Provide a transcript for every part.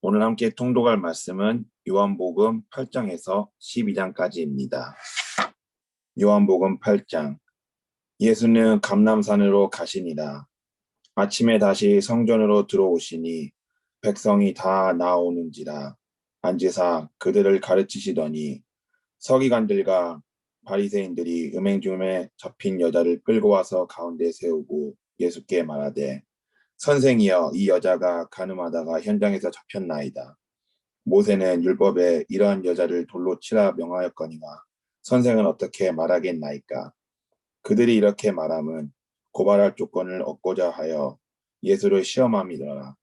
오늘 함께 통독할 말씀은 요한복음 8장에서 12장까지입니다. 요한복음 8장. 예수는 감람산으로 가시니라. 아침에 다시 성전으로 들어오시니 백성이 다 나오는지라 앉으사 그들을 가르치시더니 서기관들과 바리새인들이 음행 중에 잡힌 여자를 끌고 와서 가운데 세우고 예수께 말하되 선생이여, 이 여자가 간음하다가 현장에서 잡혔나이다. 모세는 율법에 이러한 여자를 돌로 치라 명하였거니와 선생은 어떻게 말하겠나이까? 그들이 이렇게 말함은 고발할 조건을 얻고자 하여 예수를 시험함이더라.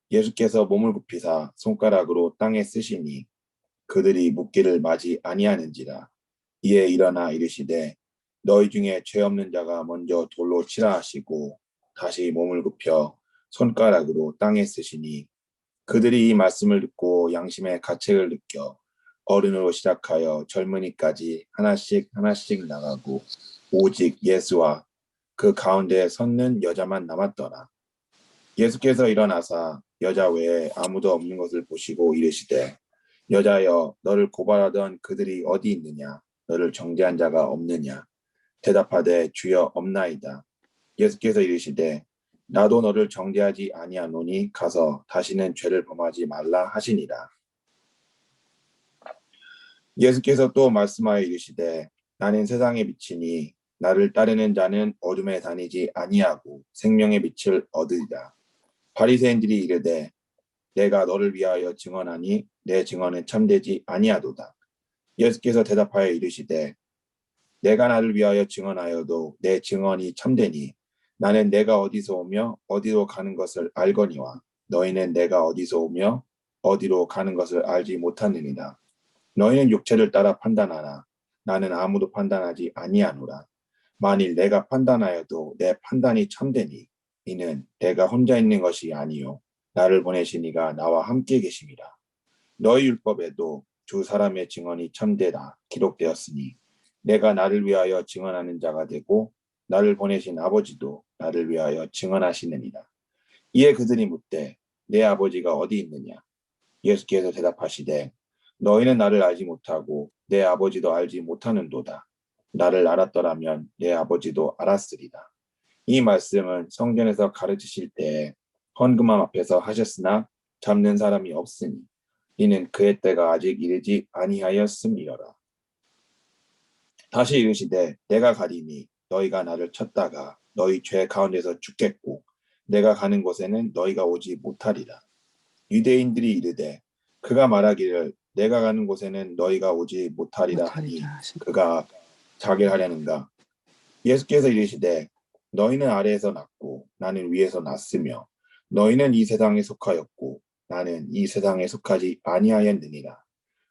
예수께서 몸을 굽히사 손가락으로 땅에 쓰시니 그들이 묻기를 마지 아니하는지라. 이에 일어나 이르시되 너희 중에 죄 없는 자가 먼저 돌로 치라 하시고 다시 몸을 굽혀 손가락으로 땅에 쓰시니 그들이 이 말씀을 듣고 양심의 가책을 느껴 어른으로 시작하여 젊은이까지 하나씩 하나씩 나가고 오직 예수와 그 가운데 섰는 여자만 남았더라. 예수께서 일어나사 여자 외에 아무도 없는 것을 보시고 이르시되 여자여, 너를 고발하던 그들이 어디 있느냐? 너를 정죄한 자가 없느냐? 대답하되 주여 없나이다. 예수께서 이르시되 나도 너를 정죄하지 아니하노니 가서 다시는 죄를 범하지 말라 하시니라. 예수께서 또 말씀하여 이르시되 나는 세상의 빛이니 나를 따르는 자는 어둠에 다니지 아니하고 생명의 빛을 얻으리라. 바리새인들이 이르되 내가 너를 위하여 증언하니 내 증언은 참되지 아니하도다. 예수께서 대답하여 이르시되 내가 나를 위하여 증언하여도 내 증언이 참되니 나는 내가 어디서 오며 어디로 가는 것을 알거니와 너희는 내가 어디서 오며 어디로 가는 것을 알지 못하느니라. 너희는 육체를 따라 판단하나 나는 아무도 판단하지 아니하노라. 만일 내가 판단하여도 내 판단이 참되니 이는 내가 혼자 있는 것이 아니요 나를 보내신 이가 나와 함께 계심이라. 너희 율법에도 두 사람의 증언이 참되다 기록되었으니 내가 나를 위하여 증언하는 자가 되고 나를 보내신 아버지도 나를 위하여 증언하시느니라. 이에 그들이 묻되 내 아버지가 어디 있느냐? 예수께서 대답하시되 너희는 나를 알지 못하고 내 아버지도 알지 못하는도다. 나를 알았더라면 내 아버지도 알았으리다. 이 말씀은 성전에서 가르치실 때에 헌금함 앞에서 하셨으나 잡는 사람이 없으니 이는 그의 때가 아직 이르지 아니하였음이로라. 다시 이르시되 내가 가리니 너희가 나를 쳤다가 너희 죄 가운데서 죽겠고 내가 가는 곳에는 너희가 오지 못하리라. 유대인들이 이르되 그가 말하기를 내가 가는 곳에는 너희가 오지 못하리라 하니 그가 자기를 하려는가? 예수께서 이르시되 너희는 아래에서 났고 나는 위에서 났으며 너희는 이 세상에 속하였고 나는 이 세상에 속하지 아니하였느니라.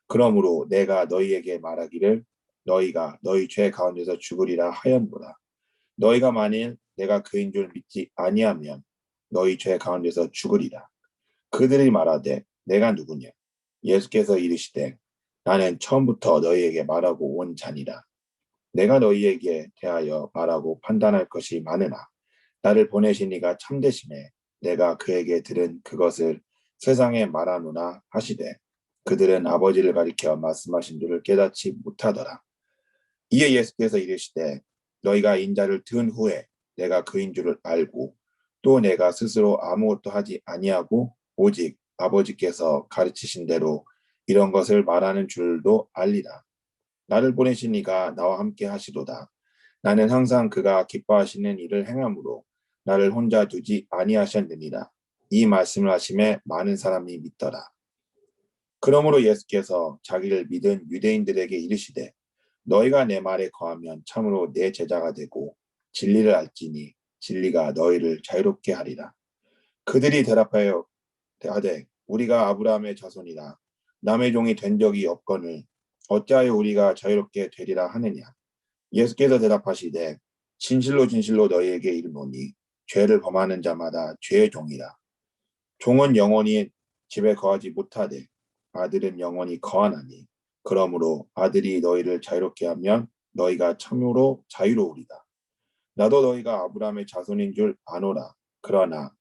그러므로 내가 너희에게 말하기를 너희가 너희 죄 가운데서 죽으리라 하였노라. 너희가 만일 내가 그인 줄 믿지 아니하면 너희 죄 가운데서 죽으리라. 그들이 말하되 내가 누구냐? 예수께서 이르시되 나는 처음부터 너희에게 말하고 온 자니라. 내가 너희에게 대하여 말하고 판단할 것이 많으나 나를 보내신 이가 참되심에 내가 그에게 들은 그것을 세상에 말하노라 하시되 그들은 아버지를 가리켜 말씀하신 줄을 깨닫지 못하더라. 이에 예수께서 이르시되 너희가 인자를 든 후에 내가 그인 줄을 알고 또 내가 스스로 아무것도 하지 아니하고 오직 아버지께서 가르치신 대로 이런 것을 말하는 줄도 알리라. 나를 보내신 이가 나와 함께 하시도다. 나는 항상 그가 기뻐하시는 일을 행함으로 나를 혼자 두지 아니하셨느니라. 이 말씀을 하심에 많은 사람이 믿더라. 그러므로 예수께서 자기를 믿은 유대인들에게 이르시되 너희가 내 말에 거하면 참으로 내 제자가 되고 진리를 알지니 진리가 너희를 자유롭게 하리라. 그들이 대답하여 대하되 우리가 아브라함의 자손이라 남의 종이 된 적이 없거늘 어찌하여 우리가 자유롭게 되리라 하느냐. 예수께서 대답하시되 진실로 진실로 너희에게 이르노니 죄를 범하는 자마다 죄의 종이라. 종은 영원히 집에 거하지 못하되 아들은 영원히 거하나니 그러므로 아들이 너희를 자유롭게 하면 너희가 참으로 자유로우리다. 나도 너희가 아브라함의 자손인 줄 아노라. 그러나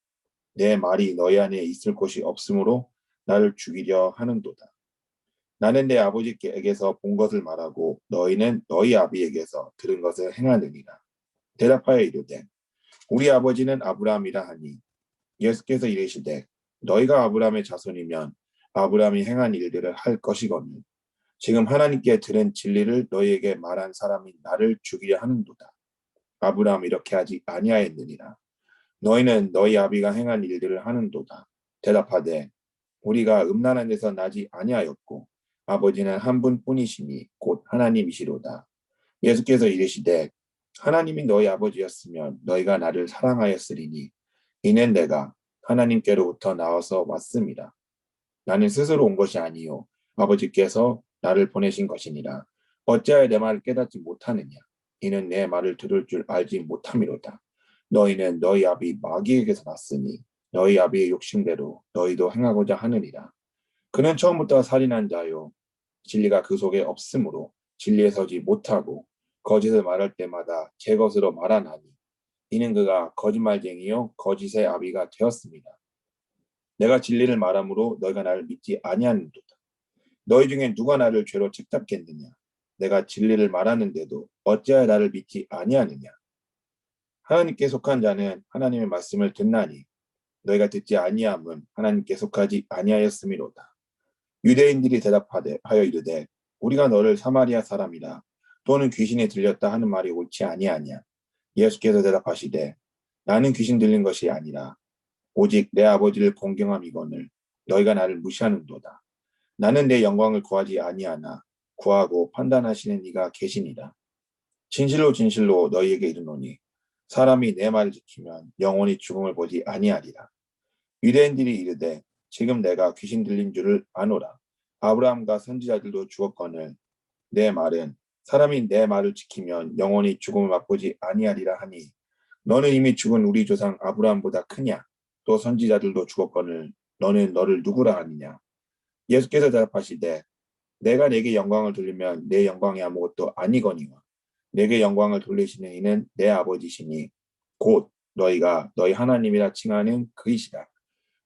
내 말이 너희 안에 있을 곳이 없으므로 나를 죽이려 하는도다. 나는 내 아버지에게서 본 것을 말하고 너희는 너희 아비에게서 들은 것을 행하느니라. 대답하여 이르되 우리 아버지는 아브라함이라 하니 예수께서 이르시되 너희가 아브라함의 자손이면 아브라함이 행한 일들을 할 것이거늘 지금 하나님께 들은 진리를 너희에게 말한 사람이 나를 죽이려 하는도다. 아브라함이 이렇게 하지 아니하였느니라. 너희는 너희 아비가 행한 일들을 하는도다. 대답하되 우리가 음란한 데서 나지 아니하였고 아버지는 한 분뿐이시니 곧 하나님이시로다. 예수께서 이르시되 하나님이 너희 아버지였으면 너희가 나를 사랑하였으리니 이는 내가 하나님께로부터 나와서 왔습니다. 나는 스스로 온 것이 아니요 아버지께서 나를 보내신 것이니라. 어찌하여 내 말을 깨닫지 못하느냐? 이는 내 말을 들을 줄 알지 못함이로다. 너희는 너희 아비 마귀에게서 났으니 너희 아비의 욕심대로 너희도 행하고자 하느니라. 그는 처음부터 살인한 자요 진리가 그 속에 없으므로 진리에 서지 못하고 거짓을 말할 때마다 제 것으로 말하나니 이는 그가 거짓말쟁이요 거짓의 아비가 되었습니다. 내가 진리를 말함으로 너희가 나를 믿지 아니하는도다. 너희 중에 누가 나를 죄로 책잡겠느냐? 내가 진리를 말하는데도 어찌하여 나를 믿지 아니하느냐? 하나님께 속한 자는 하나님의 말씀을 듣나니 너희가 듣지 아니함은 하나님께 속하지 아니하였음이로다. 유대인들이 대답하여 이르되 우리가 너를 사마리아 사람이라 또는 귀신이 들렸다 하는 말이 옳지 아니하냐? 예수께서 대답하시되 나는 귀신 들린 것이 아니라 오직 내 아버지를 공경함이거늘 너희가 나를 무시하는도다. 나는 내 영광을 구하지 아니하나 구하고 판단하시는 이가 계시니라. 진실로 진실로 너희에게 이르노니 사람이 내 말을 지키면 영원히 죽음을 보지 아니하리라. 유대인들이 이르되 지금 내가 귀신 들린 줄을 아노라. 아브라함과 선지자들도 죽었거늘 내 말은 사람이 내 말을 지키면 영원히 죽음을 맛보지 아니하리라 하니 너는 이미 죽은 우리 조상 아브라함보다 크냐? 또 선지자들도 죽었거늘 너는 너를 누구라 하느냐? 예수께서 대답하시되 내가 내게 영광을 돌리면 내 영광이 아무것도 아니거니와 내게 영광을 돌리시는 이는 내 아버지시니 곧 너희가 너희 하나님이라 칭하는 그이시라.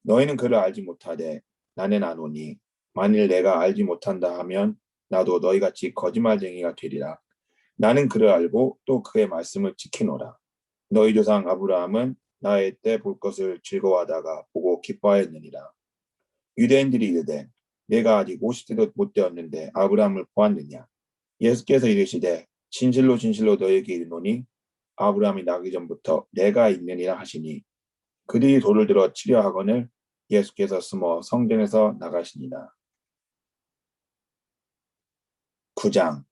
너희는 그를 알지 못하되 나는 아노니 만일 내가 알지 못한다 하면 나도 너희같이 거짓말쟁이가 되리라. 나는 그를 알고 또 그의 말씀을 지키노라. 너희 조상 아브라함은 나의 때 볼 것을 즐거워하다가 보고 기뻐하였느니라. 유대인들이 이르되 내가 아직 50세도 못 되었는데 아브라함을 보았느냐? 예수께서 이르시되 진실로 진실로 너희에게 이르노니 아브라함이 나기 전부터 내가 있느니라 하시니 그들이 돌을 들어 치려 하거늘 예수께서 숨어 성전에서 나가시니라. 9장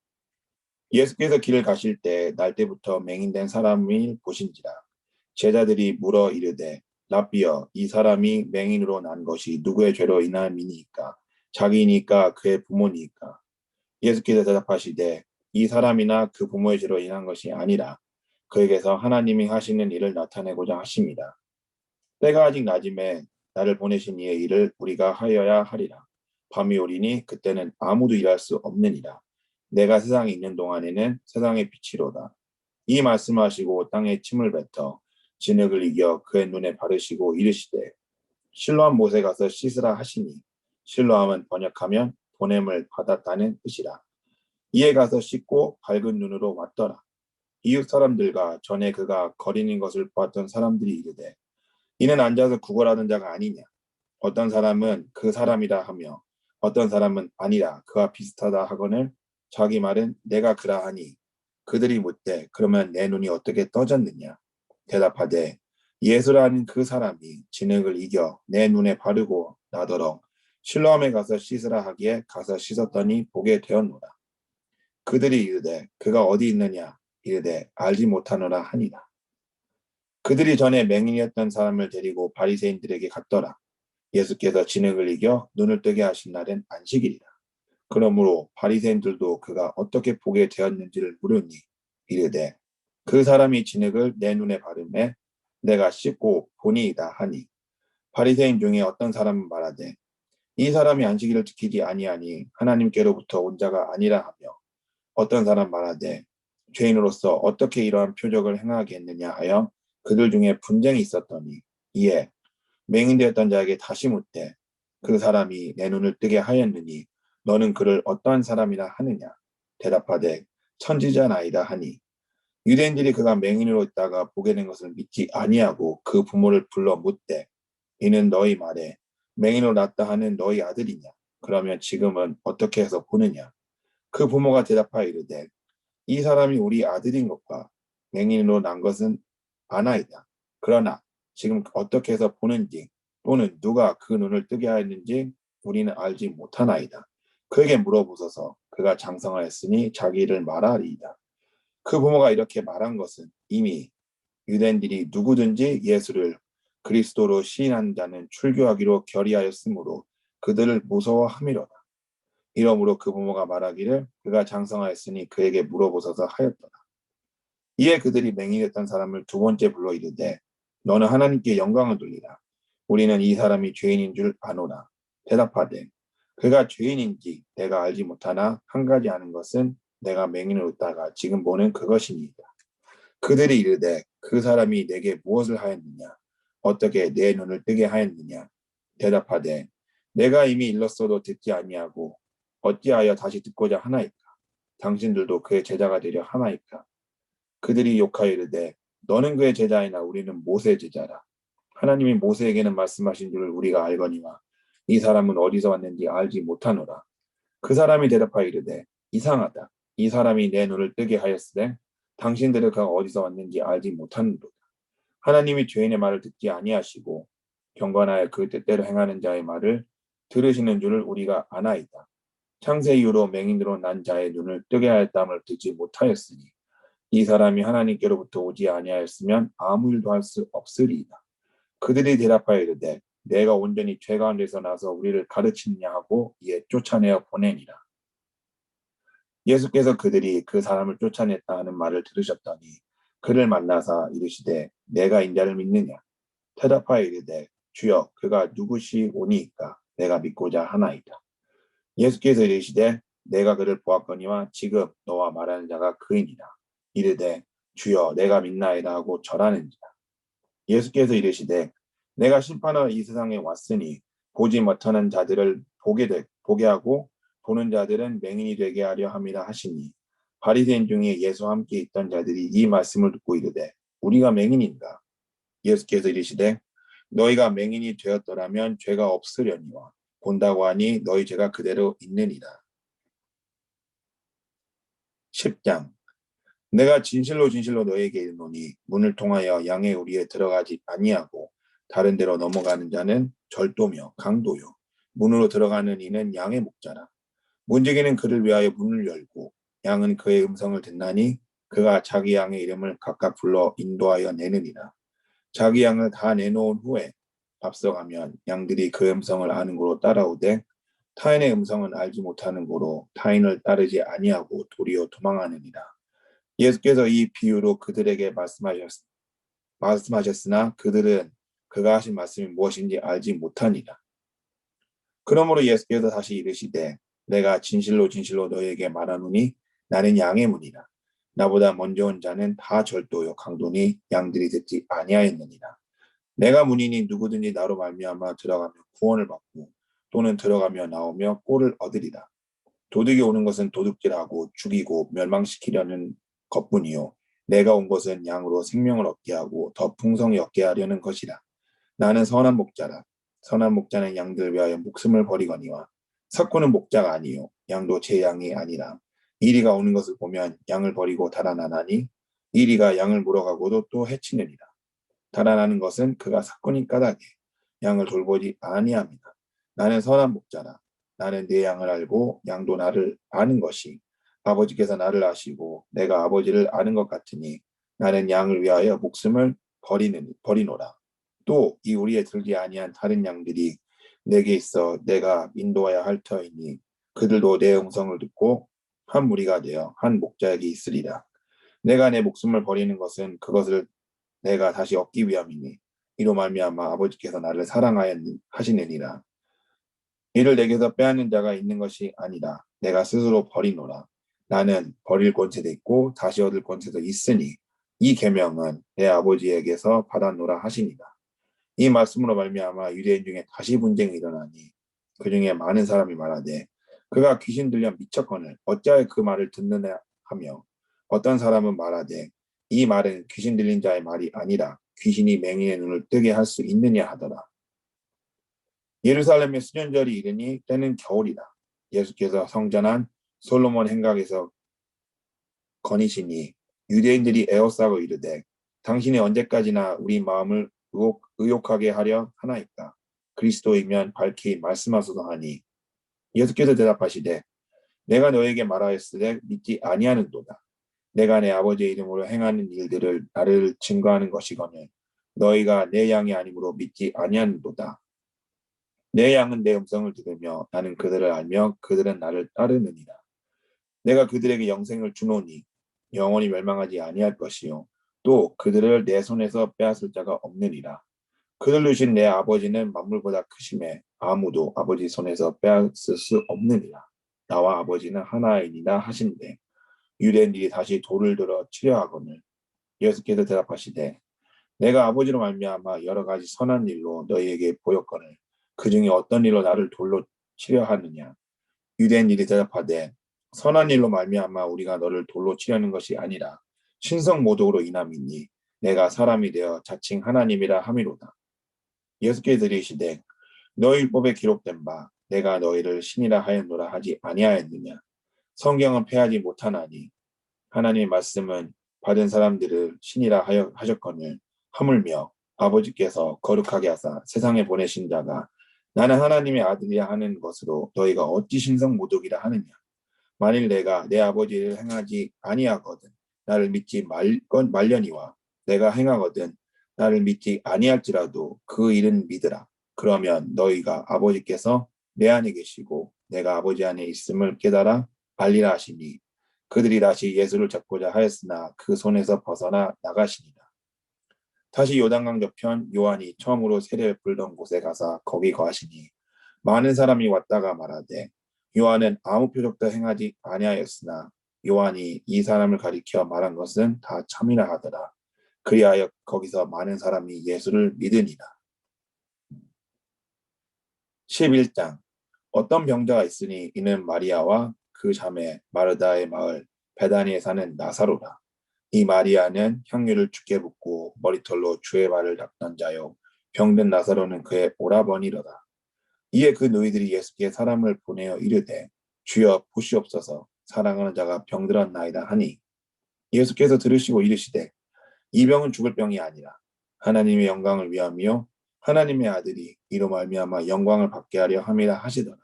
예수께서 길을 가실 때 날때부터 맹인된 사람을 보신지라. 제자들이 물어 이르되 랍비여 이 사람이 맹인으로 난 것이 누구의 죄로 인함이니까 자기니까 그의 부모니까. 예수께서 대답하시되 이 사람이나 그 부모의 죄로 인한 것이 아니라 그에게서 하나님이 하시는 일을 나타내고자 하십니다. 때가 아직 낮음에 나를 보내신 이의 일을 우리가 하여야 하리라. 밤이 오리니 그때는 아무도 일할 수 없느니라. 내가 세상에 있는 동안에는 세상의 빛이로다. 이 말씀하시고 땅에 침을 뱉어 진흙을 이겨 그의 눈에 바르시고 이르시되 실로암 못에 가서 씻으라 하시니 실로암은 번역하면 보냄을 받았다는 뜻이라. 이에 가서 씻고 밝은 눈으로 왔더라. 이웃 사람들과 전에 그가 거리는 것을 보았던 사람들이 이르되 이는 앉아서 구걸하는 자가 아니냐. 어떤 사람은 그 사람이라 하며 어떤 사람은 아니라 그와 비슷하다 하거늘 자기 말은 내가 그라 하니 그들이 묻되 그러면 내 눈이 어떻게 떠졌느냐. 대답하되 예수라는 그 사람이 진흙을 이겨 내 눈에 바르고 나더러 실로암에 가서 씻으라 하기에 가서 씻었더니 보게 되었노라. 그들이 이르되 그가 어디 있느냐 이르되 알지 못하노라 하니라. 그들이 전에 맹인이었던 사람을 데리고 바리새인들에게 갔더라. 예수께서 진흙을 이겨 눈을 뜨게 하신 날은 안식일이라. 그러므로 바리새인들도 그가 어떻게 보게 되었는지를 물으니 이르되 그 사람이 진흙을 내 눈에 바르매 내가 씻고 보니이다 하니 바리새인 중에 어떤 사람은 말하되 이 사람이 안식일을 지키지 아니하니 하나님께로부터 온 자가 아니라 하며 어떤 사람 말하되 죄인으로서 어떻게 이러한 표적을 행하겠느냐 하여 그들 중에 분쟁이 있었더니 이에 맹인되었던 자에게 다시 묻되 그 사람이 내 눈을 뜨게 하였느니 너는 그를 어떠한 사람이라 하느냐. 대답하되 천지자나이다 하니 유대인들이 그가 맹인으로 있다가 보게 된 것을 믿지 아니하고 그 부모를 불러 묻되 이는 너희 말에 맹인으로 났다 하는 너희 아들이냐. 그러면 지금은 어떻게 해서 보느냐. 그 부모가 대답하여 이르되 이 사람이 우리 아들인 것과 맹인으로 난 것은 아나이다. 그러나 지금 어떻게 해서 보는지 또는 누가 그 눈을 뜨게 하였는지 우리는 알지 못하나이다. 그에게 물어보소서. 그가 장성하였으니 자기를 말하리이다. 그 부모가 이렇게 말한 것은 이미 유대인들이 누구든지 예수를 그리스도로 시인한 자는 출교하기로 결의하였으므로 그들을 무서워함이로다. 이러므로 그 부모가 말하기를 그가 장성하였으니 그에게 물어보소서 하였더라. 이에 그들이 맹인했던 사람을 두 번째 불러 이르되 너는 하나님께 영광을 돌리라. 우리는 이 사람이 죄인인 줄 아노라. 대답하되 그가 죄인인지 내가 알지 못하나 한 가지 아는 것은 내가 맹인으로 있다가 지금 보는 그것이니이다. 그들이 이르되 그 사람이 내게 무엇을 하였느냐. 어떻게 내 눈을 뜨게 하였느냐. 대답하되 내가 이미 일렀어도 듣지 아니하고 어찌하여 다시 듣고자 하나이까. 당신들도 그의 제자가 되려 하나이까. 그들이 욕하여 이르되 너는 그의 제자이나 우리는 모세의 제자라. 하나님이 모세에게는 말씀하신 줄을 우리가 알거니와 이 사람은 어디서 왔는지 알지 못하노라. 그 사람이 대답하여 이르되 이상하다. 이 사람이 내 눈을 뜨게 하였으되 당신들은 그가 어디서 왔는지 알지 못하는도다. 하나님이 죄인의 말을 듣지 아니하시고 경건하여 그 뜻대로 행하는 자의 말을 들으시는 줄을 우리가 아나이다. 창세 이후로 맹인으로 난 자의 눈을 뜨게 하였다함을 듣지 못하였으니 이 사람이 하나님께로부터 오지 아니하였으면 아무 일도 할 수 없으리이다. 그들이 대답하여 이르되 내가 온전히 죄 가운데서 나서 우리를 가르치느냐 하고 이에 쫓아내어 보내니라. 예수께서 그들이 그 사람을 쫓아냈다 하는 말을 들으셨더니 그를 만나사 이르시되 내가 인자를 믿느냐. 대답하여 이르되 주여 그가 누구시오니이까 내가 믿고자 하나이다. 예수께서 이르시되 내가 그를 보았거니와 지금 너와 말하는 자가 그이니라. 이르되 주여 내가 믿나이다 하고 절하는지라. 예수께서 이르시되 내가 심판하러 이 세상에 왔으니 보지 못하는 자들을 보게 하고 보는 자들은 맹인이 되게 하려 함이라 하시니 바리새인 중에 예수와 함께 있던 자들이 이 말씀을 듣고 이르되 우리가 맹인인가. 예수께서 이르시되 너희가 맹인이 되었더라면 죄가 없으려니와 본다고 하니 너희 죄가 그대로 있느니라. 10장 내가 진실로 진실로 너희에게 이르노니 문을 통하여 양의 우리에 들어가지 아니하고 다른 데로 넘어가는 자는 절도며 강도요 문으로 들어가는 이는 양의 목자라. 문지기는 그를 위하여 문을 열고 양은 그의 음성을 듣나니 그가 자기 양의 이름을 각각 불러 인도하여 내느니라. 자기 양을 다 내놓은 후에 앞서가면 양들이 그 음성을 아는 고로 따라오되 타인의 음성은 알지 못하는 고로 타인을 따르지 아니하고 도리어 도망하느니라. 예수께서 이 비유로 그들에게 말씀하셨으나 그들은 그가 하신 말씀이 무엇인지 알지 못하니라. 그러므로 예수께서 다시 이르시되 내가 진실로 진실로 너희에게 말하노니 나는 양의 문이라. 나보다 먼저 온 자는 다 절도요 강도니 양들이 듣지 아니하였느니라. 내가 문이니 누구든지 나로 말미암아 들어가며 구원을 받고 또는 들어가며 나오며 꼴을 얻으리라. 도둑이 오는 것은 도둑질하고 죽이고 멸망시키려는 것뿐이요 내가 온 것은 양으로 생명을 얻게 하고 더 풍성히 얻게 하려는 것이라. 나는 선한 목자라. 선한 목자는 양들 위하여 목숨을 버리거니와 삭구는 목자가 아니요 양도 제 양이 아니라. 이리가 오는 것을 보면 양을 버리고 달아나나니 이리가 양을 물어가고도 또 해치느니라. 달아나는 것은 그가 삭구니 까닭에 양을 돌보지 아니함이다. 나는 선한 목자라. 나는 내 양을 알고 양도 나를 아는 것이 아버지께서 나를 아시고 내가 아버지를 아는 것 같으니 나는 양을 위하여 목숨을 버리노라. 또 이 우리에 들지 아니한 다른 양들이 내게 있어 내가 인도하여 할 터이니 그들도 내 음성을 듣고 한 무리가 되어 한 목자에게 있으리라. 내가 내 목숨을 버리는 것은 그것을 내가 다시 얻기 위함이니 이로 말미암아 아버지께서 나를 사랑하시느니라. 이를 내게서 빼앗는 자가 있는 것이 아니라 내가 스스로 버리노라. 나는 버릴 권세도 있고 다시 얻을 권세도 있으니 이 계명은 내 아버지에게서 받았노라 하시니라. 이 말씀으로 말미암아 유대인 중에 다시 분쟁이 일어나니 그 중에 많은 사람이 말하되 그가 귀신 들려 미쳤거늘 어찌하여 그 말을 듣느냐 하며 어떤 사람은 말하되 이 말은 귀신 들린 자의 말이 아니라 귀신이 맹인의 눈을 뜨게 할 수 있느냐 하더라. 예루살렘의 수년절이 이르니 때는 겨울이다. 예수께서 성전한 솔로몬 행각에서 거니시니 유대인들이 에워싸고 이르되 당신이 언제까지나 우리 마음을 의혹하게 하려 하나이까. 그리스도이면 밝히 말씀하소서 하니 예수께서 대답하시되 내가 너에게 말하였으되 믿지 아니하는도다. 내가 내 아버지의 이름으로 행하는 일들을 나를 증거하는 것이거늘 너희가 내 양이 아니므로 믿지 아니하는도다. 내 양은 내 음성을 들으며 나는 그들을 알며 그들은 나를 따르느니라. 내가 그들에게 영생을 주노니 영원히 멸망하지 아니할 것이요 또 그들을 내 손에서 빼앗을 자가 없느니라. 그들 주신 내 아버지는 만물보다 크심에 아무도 아버지 손에서 빼앗을 수 없느니라. 나와 아버지는 하나이니라 하신대 유대인들이 다시 돌을 들어 치려 하거늘 예수께서 대답하시되 내가 아버지로 말미암아 여러 가지 선한 일로 너희에게 보였거늘 그 중에 어떤 일로 나를 돌로 치려 하느냐. 유대인들이 대답하되 선한 일로 말미암아 우리가 너를 돌로 치려는 것이 아니라 신성 모독으로 인함이니 내가 사람이 되어 자칭 하나님이라 함이로다. 예수께서 이르시되 너희 율법에 기록된 바 내가 너희를 신이라 하였노라 하지 아니하였느냐. 성경은 패하지 못하나니 하나님의 말씀은 받은 사람들을 신이라 하셨거늘 하물며 아버지께서 거룩하게 하사 세상에 보내신 자가 나는 하나님의 아들이라 하는 것으로 너희가 어찌 신성 모독이라 하느냐. 만일 내가 내 아버지를 행하지 아니하거든 나를 믿지 말려니와 내가 행하거든 나를 믿지 아니할지라도 그 일은 믿으라. 그러면 너희가 아버지께서 내 안에 계시고 내가 아버지 안에 있음을 깨달아 알리라 하시니 그들이 다시 예수를 잡고자 하였으나 그 손에서 벗어나 나가시니라. 다시 요단강 저편 요한이 처음으로 세례를 불던 곳에 가서 거기 거하시니 많은 사람이 왔다가 말하되 요한은 아무 표적도 행하지 아니하였으나 요한이 이 사람을 가리켜 말한 것은 다 참이라 하더라. 그리하여 거기서 많은 사람이 예수를 믿으니라. 11장 어떤 병자가 있으니 이는 마리아와 그 자매 마르다의 마을 베다니에 사는 나사로라. 이 마리아는 향유를 주께 붓고 머리털로 주의 발을 닦던 자요 병든 나사로는 그의 오라버니로다. 이에 그 너희들이 예수께 사람을 보내어 이르되 주여 보시옵소서 사랑하는 자가 병들었나이다 하니 예수께서 들으시고 이르시되 이 병은 죽을 병이 아니라 하나님의 영광을 위함이요 하나님의 아들이 이로 말미암아 영광을 받게 하려 함이라 하시더라.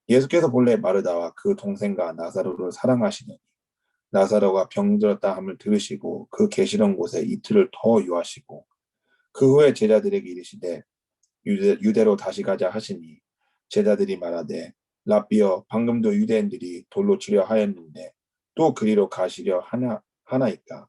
예수께서 본래 마르다와 그 동생과 나사로를 사랑하시더니 나사로가 병들었다 함을 들으시고 그 계시던 곳에 이틀을 더 유하시고 그 후에 제자들에게 이르시되 유대로 다시 가자 하시니 제자들이 말하되 라비어 방금도 유대인들이 돌로 치려 하였는데 또 그리로 가시려 하나이까.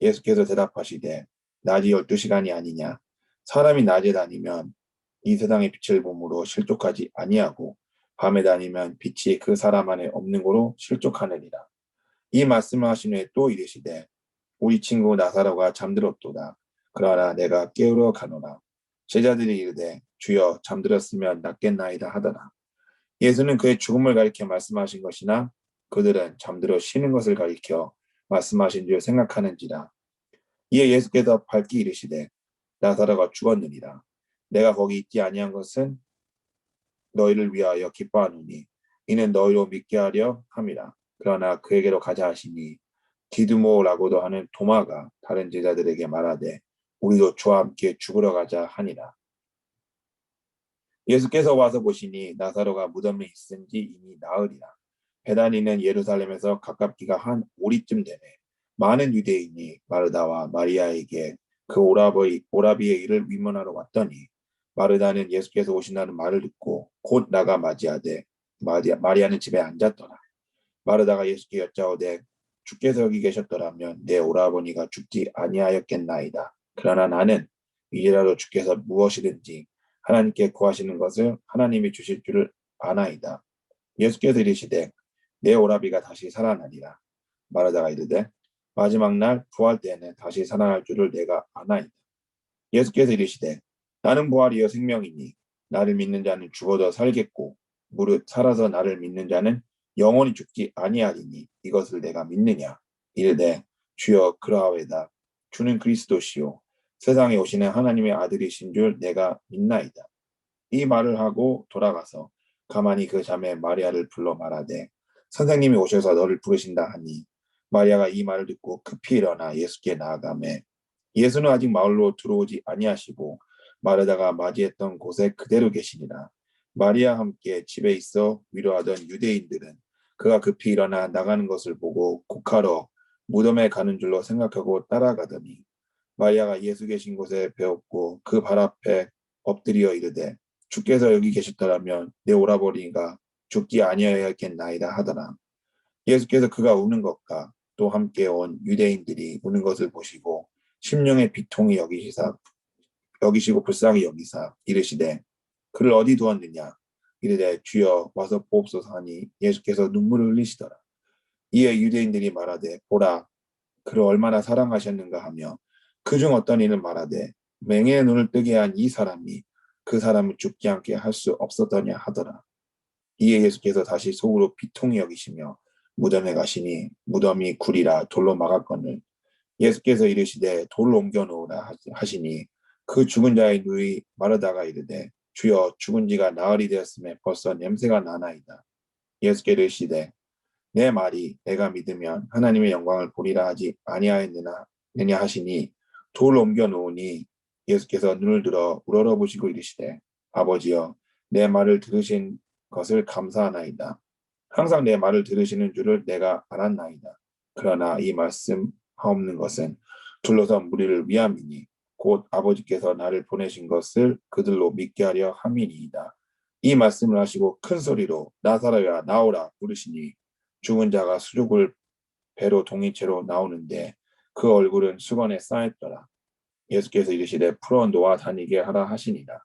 예수께서 대답하시되 낮이 12시간이 아니냐. 사람이 낮에 다니면 이 세상의 빛을 보므로 실족하지 아니하고 밤에 다니면 빛이 그 사람 안에 없는 거로 실족하느니라. 이 말씀을 하신 후에 또 이르시되 우리 친구 나사로가 잠들었도다. 그러나 내가 깨우러 가노라. 제자들이 이르되 주여 잠들었으면 낫겠나이다 하더라. 예수는 그의 죽음을 가리켜 말씀하신 것이나 그들은 잠들어 쉬는 것을 가리켜 말씀하신 줄 생각하는지라. 이에 예수께서 밝히 이르시되 나사로가 죽었느니라. 내가 거기 있지 아니한 것은 너희를 위하여 기뻐하노니 이는 너희로 믿게 하려 함이라. 그러나 그에게로 가자 하시니 디두모라고도 하는 도마가 다른 제자들에게 말하되 우리도 주와 함께 죽으러 가자 하니라. 예수께서 와서 보시니 나사로가 무덤에 있은지 이미 나으리라. 베다니는 예루살렘에서 가깝기가 한 오리쯤 되매 많은 유대인이 마르다와 마리아에게 그 오라비의 일을 위문하러 왔더니 마르다는 예수께서 오신다는 말을 듣고 곧 나가 맞이하되 마리아는 집에 앉았더라. 마르다가 예수께 여짜오되 주께서 여기 계셨더라면 내 오라버니가 죽지 아니하였겠나이다. 그러나 나는 이제라도 주께서 무엇이든지 하나님께 구하시는 것을 하나님이 주실 줄을 아나이다. 예수께서 이르시되 내 오라비가 다시 살아나리라. 마르다가 이르되 마지막 날 부활 때에는 다시 살아날 줄을 내가 아나이다. 예수께서 이르시되 나는 부활이요 생명이니 나를 믿는 자는 죽어도 살겠고 무릇 살아서 나를 믿는 자는 영원히 죽지 아니하리니 이것을 내가 믿느냐. 이르되 주여 그러하외다. 주는 그리스도시요 세상에 오시는 하나님의 아들이신 줄 내가 믿나이다. 이 말을 하고 돌아가서 가만히 그 자매 마리아를 불러 말하되 선생님이 오셔서 너를 부르신다 하니 마리아가 이 말을 듣고 급히 일어나 예수께 나아가매 예수는 아직 마을로 들어오지 아니하시고 마르다가 맞이했던 곳에 그대로 계시니라. 마리아와 함께 집에 있어 위로하던 유대인들은 그가 급히 일어나 나가는 것을 보고 곡하러 무덤에 가는 줄로 생각하고 따라가더니 마리아가 예수 계신 곳에 배웠고 그 발 앞에 엎드려 이르되 주께서 여기 계셨더라면 내 오라버니가 죽지 아니하였겠나이다 하더라. 예수께서 그가 우는 것과 또 함께 온 유대인들이 우는 것을 보시고 심령의 비통이 여기시고 불쌍히 여기사 이르시되 그를 어디 두었느냐. 이르되 주여 와서 보옵소서 하니 예수께서 눈물을 흘리시더라. 이에 유대인들이 말하되 보라 그를 얼마나 사랑하셨는가 하며 그중 어떤 이는 말하되 맹인의 눈을 뜨게 한 이 사람이 그 사람을 죽지 않게 할 수 없었더냐 하더라. 이에 예수께서 다시 속으로 비통히 여기시며 무덤에 가시니 무덤이 굴이라 돌로 막았거늘 예수께서 이르시되 돌을 옮겨 놓으라 하시니 그 죽은 자의 누이 마르다가 이르되 주여 죽은 지가 나흘이 되었음에 벌써 냄새가 나나이다. 예수께서 이르시되 내 말이 내가 믿으면 하나님의 영광을 보리라 하지 아니하였느냐 하시니 돌을 옮겨 놓으니 예수께서 눈을 들어 우러러보시고 이르시되 아버지여 내 말을 들으신 것을 감사하나이다. 항상 내 말을 들으시는 줄을 내가 알았나이다. 그러나 이 말씀 하옵는 것은 둘러서 무리를 위함이니 곧 아버지께서 나를 보내신 것을 그들로 믿게 하려 함이니이다. 이 말씀을 하시고 큰 소리로 나사로야 나오라 부르시니 죽은 자가 수족을 배로 동이채로 나오는데 그 얼굴은 수건에 쌓였더라. 예수께서 이르시되 풀어 놓아 다니게 하라 하시니라.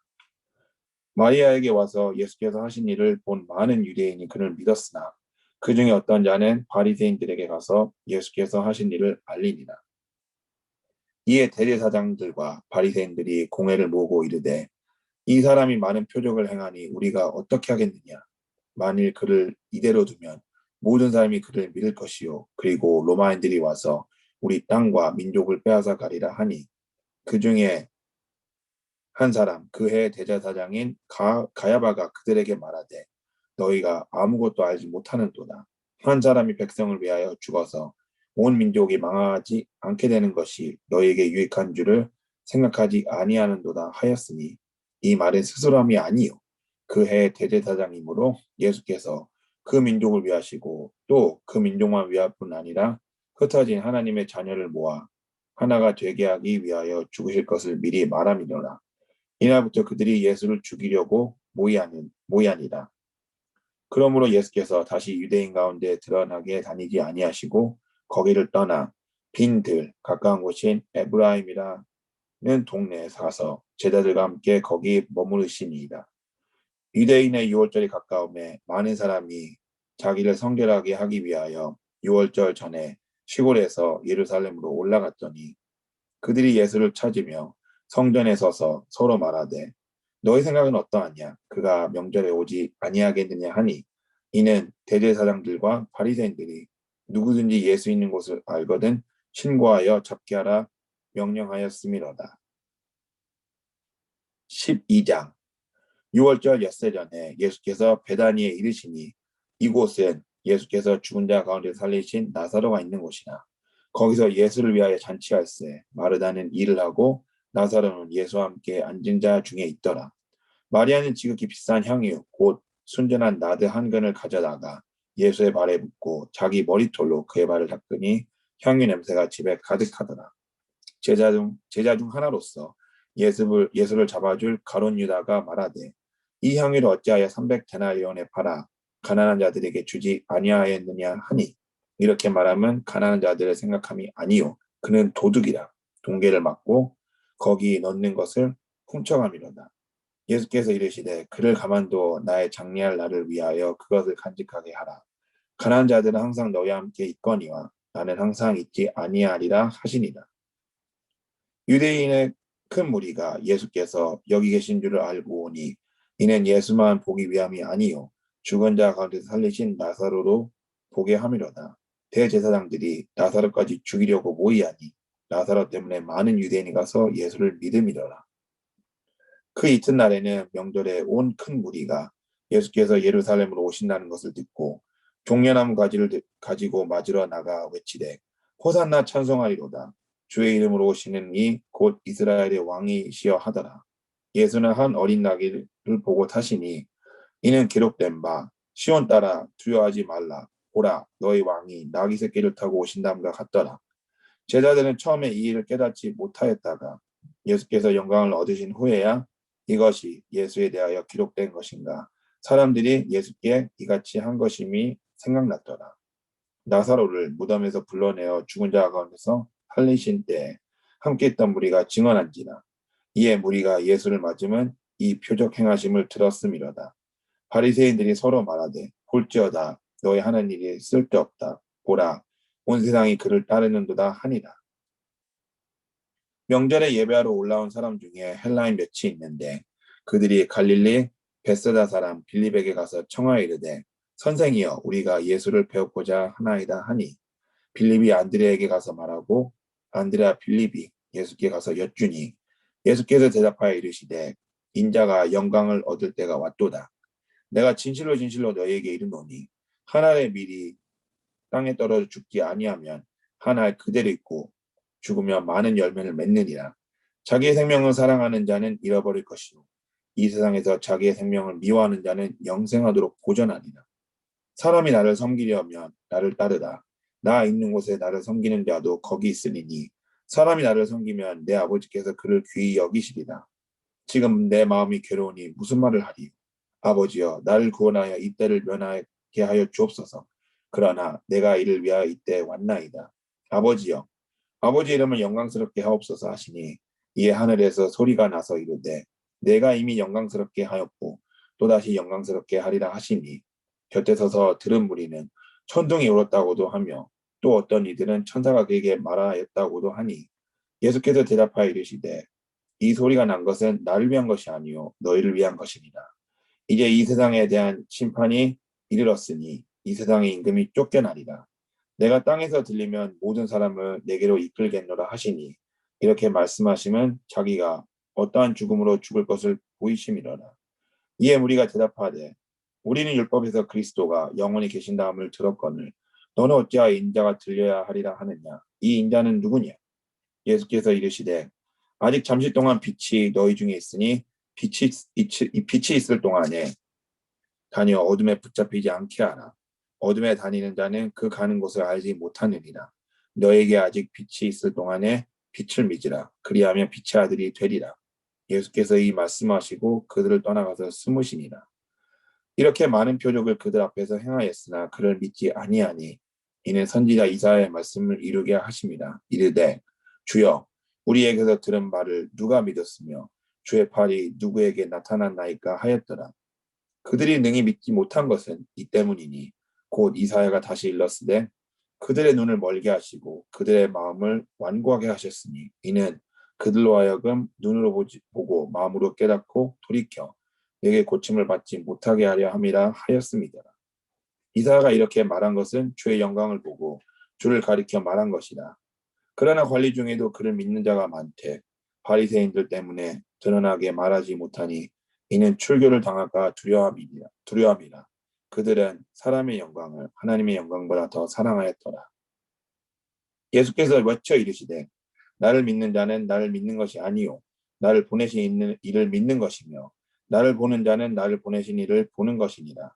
마리아에게 와서 예수께서 하신 일을 본 많은 유대인이 그를 믿었으나 그 중에 어떤 자는 바리새인들에게 가서 예수께서 하신 일을 알리니라. 이에 대제사장들과 바리새인들이 공회를 모으고 이르되 이 사람이 많은 표적을 행하니 우리가 어떻게 하겠느냐. 만일 그를 이대로 두면 모든 사람이 그를 믿을 것이요 그리고 로마인들이 와서 우리 땅과 민족을 빼앗아 가리라 하니 그 중에 한 사람 그 해 대제사장인 가야바가 그들에게 말하되 너희가 아무것도 알지 못하는도다. 한 사람이 백성을 위하여 죽어서 온 민족이 망하지 않게 되는 것이 너희에게 유익한 줄을 생각하지 아니하는도다 하였으니 이 말은 스스럼이 아니요 그 해 대제사장이므로 예수께서 그 민족을 위하시고 또 그 민족만 위할 뿐 아니라 흩어진 하나님의 자녀를 모아 하나가 되게 하기 위하여 죽으실 것을 미리 말함이로라. 이날부터 그들이 예수를 죽이려고 모이하니라. 그러므로 예수께서 다시 유대인 가운데 드러나게 다니지 아니하시고 거기를 떠나 빈 들 가까운 곳인 에브라임이라는 동네에 사서 제자들과 함께 거기 머무르시니이다. 유대인의 유월절이 가까움에 많은 사람이 자기를 성결하게 하기 위하여 유월절 전에 시골에서 예루살렘으로 올라갔더니 그들이 예수를 찾으며 성전에 서서 서로 말하되 너희 생각은 어떠하냐 그가 명절에 오지 아니하겠느냐 하니 이는 대제사장들과 바리새인들이 누구든지 예수 있는 곳을 알거든 신고하여 잡게 하라 명령하였음이로다. 12장 유월절 엿새 전에 예수께서 베다니에 이르시니 이곳은 예수께서 죽은 자 가운데 살리신 나사로가 있는 곳이나 거기서 예수를 위하여 잔치할세 마르다는 일을 하고 나사로는 예수와 함께 앉은 자 중에 있더라. 마리아는 지극히 비싼 향유 곧 순전한 나드 한 근을 가져다가 예수의 발에 붓고 자기 머리털로 그의 발을 닦으니 향유 냄새가 집에 가득하더라. 제자 중 하나로서 예수를 잡아줄 가룟 유다가 말하되 이 향유를 어찌하여 300데나리온에 팔아 가난한 자들에게 주지 아니하였느냐 하니 이렇게 말하면 가난한 자들의 생각함이 아니요 그는 도둑이라 동계를 맞고 거기 넣는 것을 훔쳐감이로다. 예수께서 이르시되 그를 가만두어 나의 장례할 날을 위하여 그것을 간직하게 하라. 가난한 자들은 항상 너희와 함께 있거니와 나는 항상 있지 아니하리라 하시니라. 유대인의 큰 무리가 예수께서 여기 계신 줄을 알고 오니 이는 예수만 보기 위함이 아니요 죽은 자 가운데서 살리신 나사로로 보게 함이로다. 대제사장들이 나사로까지 죽이려고 모이하니 나사로 때문에 많은 유대인이 가서 예수를 믿음이더라. 그 이튿날에는 명절에 온 큰 무리가 예수께서 예루살렘으로 오신다는 것을 듣고 종려나무 가지를 가지고 맞으러 나가 외치되 호산나 찬송하리로다. 주의 이름으로 오시는 이 곧 이스라엘의 왕이시여 하더라. 예수는 한 어린 나귀를 보고 타시니 이는 기록된 바 시온 따라 두려워하지 말라. 보라 너희 왕이 나귀 새끼를 타고 오신다함과 같더라. 제자들은 처음에 이 일을 깨닫지 못하였다가 예수께서 영광을 얻으신 후에야 이것이 예수에 대하여 기록된 것인가 사람들이 예수께 이같이 한 것임이 생각났더라. 나사로를 무덤에서 불러내어 죽은 자 가운데서 살리신 때에 함께 있던 무리가 증언한지라. 이에 무리가 예수를 맞으면 이 표적 행하심을 들었음이로다. 바리새인들이 서로 말하되 볼지어다 너희 하는 일이 쓸데없다. 보라 온 세상이 그를 따르는도다 하니라. 명절에 예배하러 올라온 사람 중에 헬라인 몇이 있는데 그들이 갈릴리 베세다 사람 빌립에게 가서 청하여 이르되 선생이여 우리가 예수를 배우고자 하나이다 하니 빌립이 안드레에게 가서 말하고 안드레와 빌립이 예수께 가서 여쭈니 예수께서 대답하여 이르시되 인자가 영광을 얻을 때가 왔도다. 내가 진실로 진실로 너희에게 이르노니 한 알의 밀이 땅에 떨어져 죽지 아니하면 한 알 그대로 있고 죽으면 많은 열매를 맺느니라. 자기의 생명을 사랑하는 자는 잃어버릴 것이요 이 세상에서 자기의 생명을 미워하는 자는 영생하도록 보존하리라. 사람이 나를 섬기려면 나를 따르라. 나 있는 곳에 나를 섬기는 자도 거기 있으리니 사람이 나를 섬기면 내 아버지께서 그를 귀히 여기시리라. 지금 내 마음이 괴로우니 무슨 말을 하리요. 아버지여 나를 구원하여 이때를 면하게 하여 주옵소서. 그러나 내가 이를 위하여 이때에 왔나이다. 아버지여 아버지 이름을 영광스럽게 하옵소서 하시니 이에 하늘에서 소리가 나서 이르되 내가 이미 영광스럽게 하였고 또다시 영광스럽게 하리라 하시니 곁에 서서 들은 무리는 천둥이 울었다고도 하며 또 어떤 이들은 천사가 그에게 말하였다고도 하니 예수께서 대답하여 이르시되 이 소리가 난 것은 나를 위한 것이 아니요 너희를 위한 것이니라. 이제 이 세상에 대한 심판이 이르렀으니 이 세상의 임금이 쫓겨나리라. 내가 땅에서 들리면 모든 사람을 내게로 이끌겠노라 하시니 이렇게 말씀하시면 자기가 어떠한 죽음으로 죽을 것을 보이심이로라. 이에 우리가 대답하되 우리는 율법에서 그리스도가 영원히 계신다함을 들었거늘 너는 어찌하여 인자가 들려야 하리라 하느냐. 이 인자는 누구냐. 예수께서 이르시되 아직 잠시 동안 빛이 너희 중에 있으니 빛이 있을 동안에 다니어 어둠에 붙잡히지 않게 하라. 어둠에 다니는 자는 그 가는 곳을 알지 못하느니라. 너에게 아직 빛이 있을 동안에 빛을 믿으라. 그리하면 빛의 아들이 되리라. 예수께서 이 말씀하시고 그들을 떠나가서 숨으시니라. 이렇게 많은 표적을 그들 앞에서 행하였으나 그를 믿지 아니하니 이는 선지자 이사야의 말씀을 이루게 하심이라. 이르되 주여 우리에게서 들은 말을 누가 믿었으며 주의 팔이 누구에게 나타났나이까 하였더라. 그들이 능히 믿지 못한 것은 이 때문이니 곧 이사야가 다시 일렀으되 그들의 눈을 멀게 하시고 그들의 마음을 완고하게 하셨으니 이는 그들로 하여금 눈으로 보고 마음으로 깨닫고 돌이켜 내게 고침을 받지 못하게 하려 함이라 하였습니다. 이사야가 이렇게 말한 것은 주의 영광을 보고 주를 가리켜 말한 것이다. 그러나 관리 중에도 그를 믿는 자가 많되 바리새인들 때문에 드러나게 말하지 못하니 이는 출교를 당할까 두려움이라. 그들은 사람의 영광을 하나님의 영광보다 더 사랑하였더라. 예수께서 외쳐 이르시되 나를 믿는 자는 나를 믿는 것이 아니요 나를 보내신 이를 믿는 것이며 나를 보는 자는 나를 보내신 이를 보는 것이니라.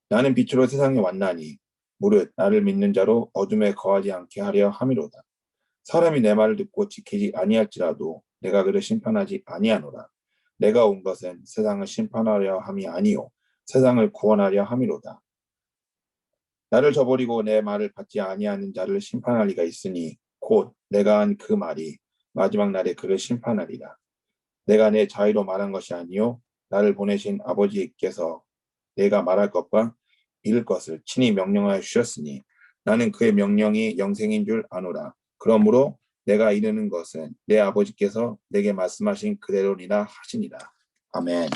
나는 빛으로 세상에 왔나니 무릇 나를 믿는 자로 어둠에 거하지 않게 하려 함이로다. 사람이 내 말을 듣고 지키지 아니할지라도 내가 그를 심판하지 아니하노라. 내가 온 것은 세상을 심판하려 함이 아니요 세상을 구원하려 함이로다. 나를 저버리고 내 말을 받지 아니하는 자를 심판할 리가 있으니 곧 내가 한 그 말이 마지막 날에 그를 심판하리라. 내가 내 자의로 말한 것이 아니요 나를 보내신 아버지께서 내가 말할 것과 이룰 것을 친히 명령하여 주셨으니 나는 그의 명령이 영생인 줄 아노라. 그러므로 내가 이르는 것은 내 아버지께서 내게 말씀하신 그대로니라 하시니라. 아멘.